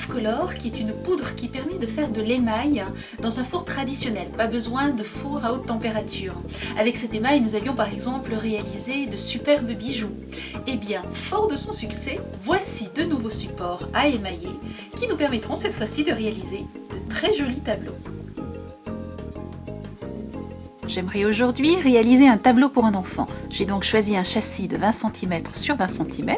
F-Color, qui est une poudre qui permet de faire de l'émail dans un four traditionnel. Pas besoin de four à haute température. Avec cet émail, nous avions par exemple réalisé de superbes bijoux. Eh bien, fort de son succès, voici de nouveaux supports à émailler qui nous permettront cette fois-ci de réaliser de très jolis tableaux. J'aimerais aujourd'hui réaliser un tableau pour un enfant. J'ai donc choisi un châssis de 20 cm sur 20 cm,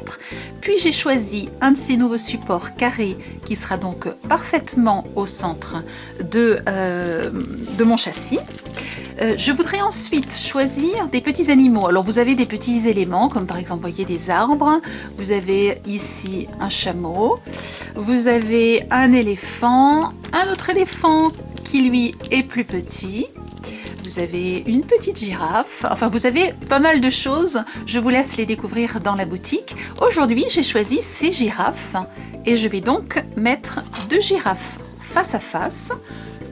puis j'ai choisi un de ces nouveaux supports carrés qui sera donc parfaitement au centre de mon châssis. Je voudrais ensuite choisir des petits animaux. Alors vous avez des petits éléments comme par exemple, voyez, des arbres. Vous avez ici un chameau. Vous avez un éléphant, un autre éléphant qui lui est plus petit. Vous avez une petite girafe, enfin vous avez pas mal de choses, je vous laisse les découvrir dans la boutique. Aujourd'hui j'ai choisi ces girafes et je vais donc mettre deux girafes face à face.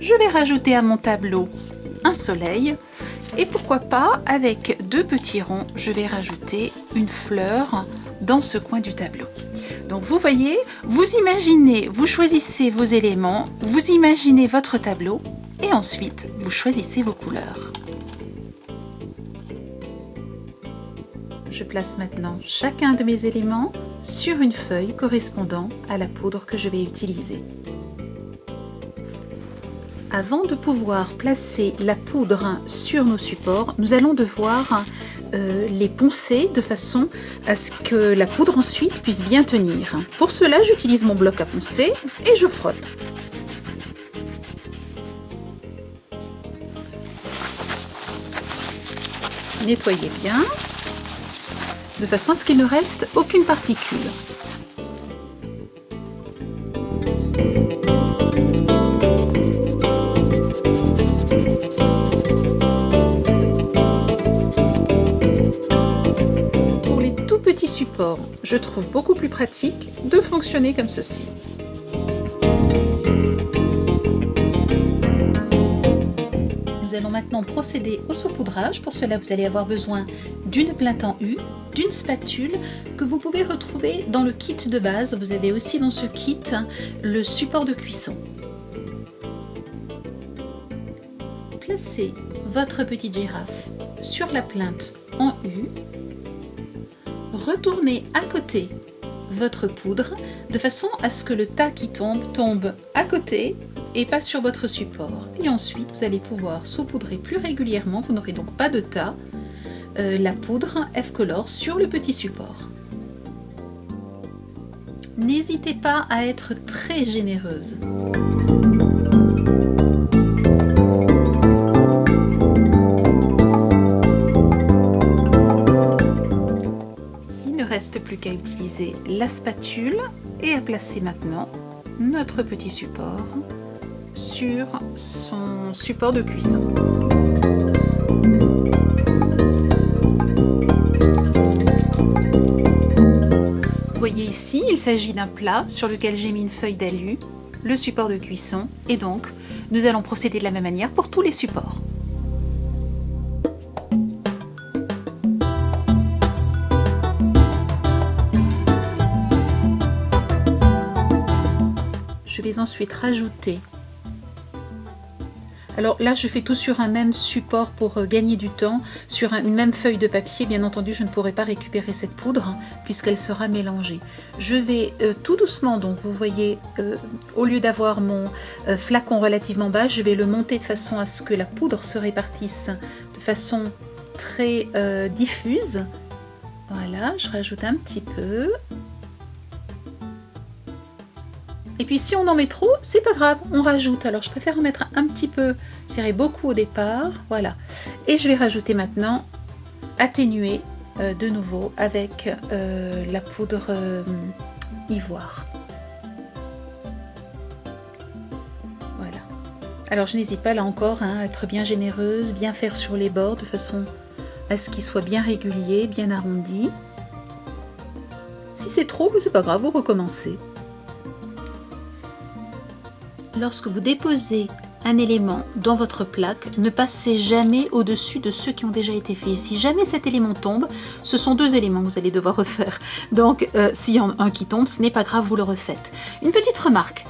Je vais rajouter à mon tableau un soleil et pourquoi pas avec deux petits ronds, je vais rajouter une fleur dans ce coin du tableau. Donc vous voyez, vous imaginez, vous choisissez vos éléments, vous imaginez votre tableau. Et ensuite, vous choisissez vos couleurs. Je place maintenant chacun de mes éléments sur une feuille correspondant à la poudre que je vais utiliser. Avant de pouvoir placer la poudre sur nos supports, nous allons devoir les poncer de façon à ce que la poudre ensuite puisse bien tenir. Pour cela, j'utilise mon bloc à poncer et je frotte. Nettoyez bien, de façon à ce qu'il ne reste aucune particule. Pour les tout petits supports, je trouve beaucoup plus pratique de fonctionner comme ceci. Nous allons maintenant procéder au saupoudrage. Pour cela, vous allez avoir besoin d'une plinte en U, d'une spatule que vous pouvez retrouver dans le kit de base. Vous avez aussi dans ce kit le support de cuisson. Placez votre petite girafe sur la plinte en U. Retournez à côté votre poudre de façon à ce que le tas qui tombe à côté et pas sur votre support. Et ensuite, vous allez pouvoir saupoudrer plus régulièrement, vous n'aurez donc pas de tas, la poudre F-Color sur le petit support. N'hésitez pas à être très généreuse. Il ne reste plus qu'à utiliser la spatule et à placer maintenant notre petit support sur son support de cuisson. Vous voyez ici, il s'agit d'un plat sur lequel j'ai mis une feuille d'alu, le support de cuisson, et donc nous allons procéder de la même manière pour tous les supports. Je vais ensuite rajouter. Alors là, je fais tout sur un même support pour gagner du temps. Sur une même feuille de papier, bien entendu, je ne pourrai pas récupérer cette poudre puisqu'elle sera mélangée. Je vais tout doucement, donc vous voyez, au lieu d'avoir mon flacon relativement bas, je vais le monter de façon à ce que la poudre se répartisse de façon très diffuse. Voilà, je rajoute un petit peu. Et puis si on en met trop, c'est pas grave, on rajoute. Alors je préfère en mettre un petit peu, je dirais beaucoup au départ, voilà. Et je vais rajouter maintenant, atténuer de nouveau avec la poudre ivoire. Voilà. Alors je n'hésite pas là encore à être bien généreuse, bien faire sur les bords de façon à ce qu'il soit bien régulier, bien arrondi. Si c'est trop, c'est pas grave, vous recommencez. Lorsque vous déposez un élément dans votre plaque, ne passez jamais au-dessus de ceux qui ont déjà été faits. Si jamais cet élément tombe, ce sont deux éléments que vous allez devoir refaire. Donc s'il y en a un qui tombe, ce n'est pas grave, vous le refaites. Une petite remarque.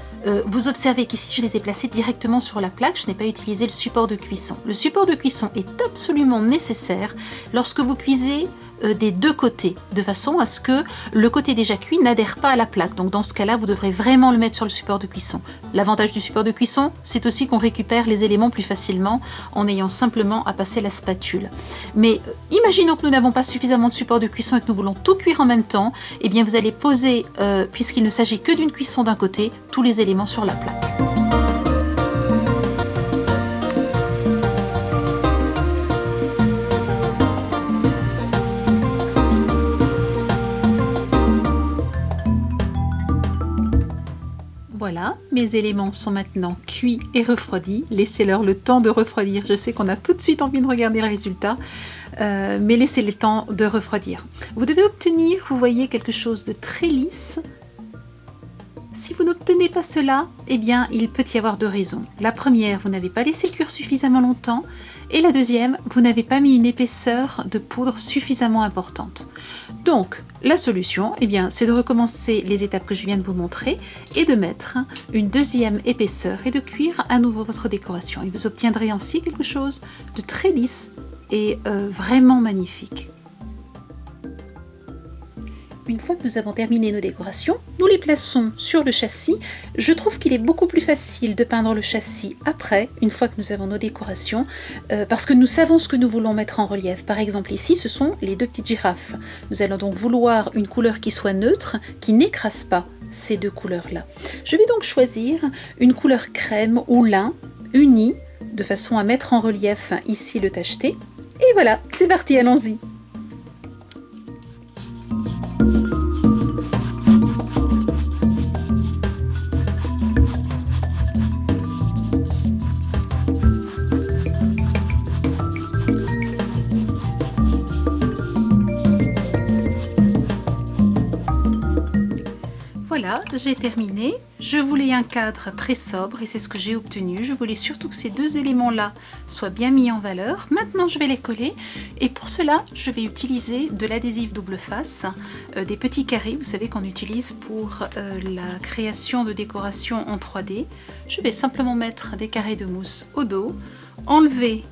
Vous observez qu'ici je les ai placés directement sur la plaque, je n'ai pas utilisé le support de cuisson. Le support de cuisson est absolument nécessaire lorsque vous cuisez des deux côtés, de façon à ce que le côté déjà cuit n'adhère pas à la plaque. Donc dans ce cas-là, vous devrez vraiment le mettre sur le support de cuisson. L'avantage du support de cuisson, c'est aussi qu'on récupère les éléments plus facilement en ayant simplement à passer la spatule. Mais imaginons que nous n'avons pas suffisamment de support de cuisson et que nous voulons tout cuire en même temps, eh bien vous allez poser, puisqu'il ne s'agit que d'une cuisson d'un côté, tous les éléments sur la plaque. Voilà, mes éléments sont maintenant cuits et refroidis. Laissez-leur le temps de refroidir. Je sais qu'on a tout de suite envie de regarder le résultat, mais laissez le temps de refroidir. Vous devez obtenir, vous voyez, quelque chose de très lisse. Si vous n'obtenez pas cela, eh bien, il peut y avoir deux raisons. La première, vous n'avez pas laissé cuire suffisamment longtemps. Et la deuxième, vous n'avez pas mis une épaisseur de poudre suffisamment importante. Donc, la solution, eh bien, c'est de recommencer les étapes que je viens de vous montrer et de mettre une deuxième épaisseur et de cuire à nouveau votre décoration. Et vous obtiendrez ainsi quelque chose de très lisse et vraiment magnifique. Une fois que nous avons terminé nos décorations, nous les plaçons sur le châssis. Je trouve qu'il est beaucoup plus facile de peindre le châssis après, une fois que nous avons nos décorations, parce que nous savons ce que nous voulons mettre en relief. Par exemple ici, ce sont les deux petites girafes. Nous allons donc vouloir une couleur qui soit neutre, qui n'écrase pas ces deux couleurs-là. Je vais donc choisir une couleur crème ou lin, unie, de façon à mettre en relief ici le tacheté. Et voilà, c'est parti, allons-y! Voilà, j'ai terminé. Je voulais un cadre très sobre et c'est ce que j'ai obtenu. Je voulais surtout que ces deux éléments-là soient bien mis en valeur. Maintenant, je vais les coller et pour cela, je vais utiliser de l'adhésif double face, des petits carrés, vous savez qu'on utilise pour la création de décorations en 3D. Je vais simplement mettre des carrés de mousse au dos, enlever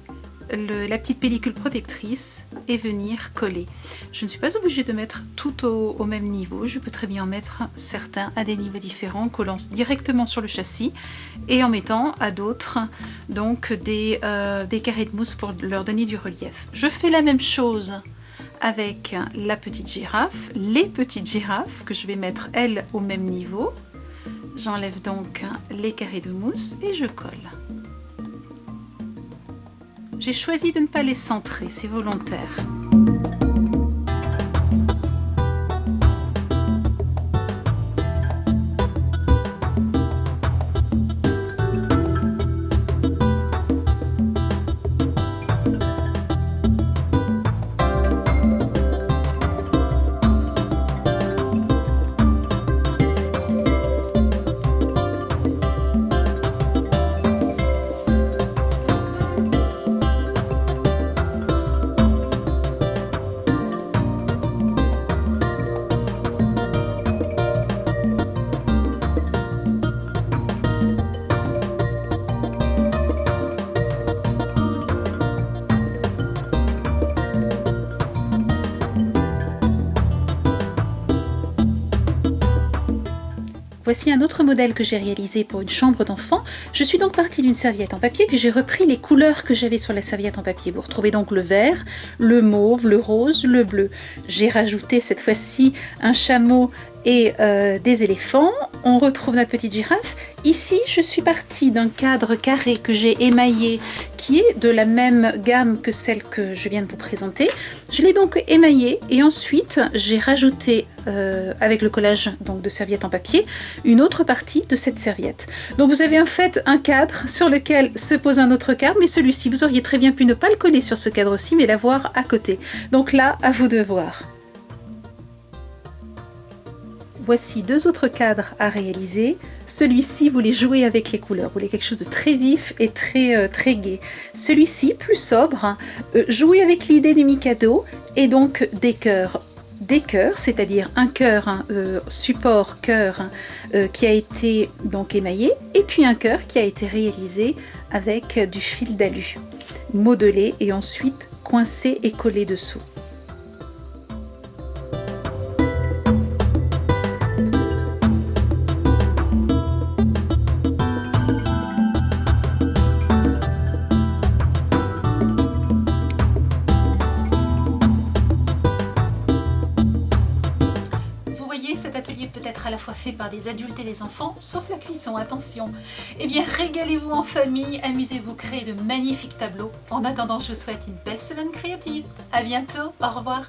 la petite pellicule protectrice et venir coller. Je ne suis pas obligée de mettre tout au même niveau, je peux très bien en mettre certains à des niveaux différents, collant directement sur le châssis et en mettant à d'autres donc des carrés de mousse pour leur donner du relief. Je fais la même chose avec la petite girafe, les petites girafes que je vais mettre elles au même niveau. J'enlève donc les carrés de mousse et je colle. J'ai choisi de ne pas les centrer, c'est volontaire. Voici un autre modèle que j'ai réalisé pour une chambre d'enfant. Je suis donc partie d'une serviette en papier, puis j'ai repris les couleurs que j'avais sur la serviette en papier. Vous retrouvez donc le vert, le mauve, le rose, le bleu. J'ai rajouté cette fois-ci un chameau et des éléphants. On retrouve notre petite girafe. Ici, je suis partie d'un cadre carré que j'ai émaillé, qui est de la même gamme que celle que je viens de vous présenter. Je l'ai donc émaillé et ensuite j'ai rajouté avec le collage donc, de serviette en papier une autre partie de cette serviette. Donc vous avez en fait un cadre sur lequel se pose un autre cadre, mais celui-ci vous auriez très bien pu ne pas le coller sur ce cadre-ci mais l'avoir à côté. Donc là, à vous de voir. Voici deux autres cadres à réaliser. Celui-ci voulait jouer avec les couleurs, voulait quelque chose de très vif et très gai. Celui-ci, plus sobre, hein, jouait avec l'idée du Mikado et donc des cœurs, c'est-à-dire un cœur, hein, support cœur, hein, qui a été donc émaillé, et puis un cœur qui a été réalisé avec du fil d'alu, modelé et ensuite coincé et collé dessous. Cet atelier peut être à la fois fait par des adultes et des enfants, sauf la cuisson, attention. Eh bien, régalez-vous en famille, amusez-vous, créez de magnifiques tableaux. En attendant, je vous souhaite une belle semaine créative. À bientôt, au revoir.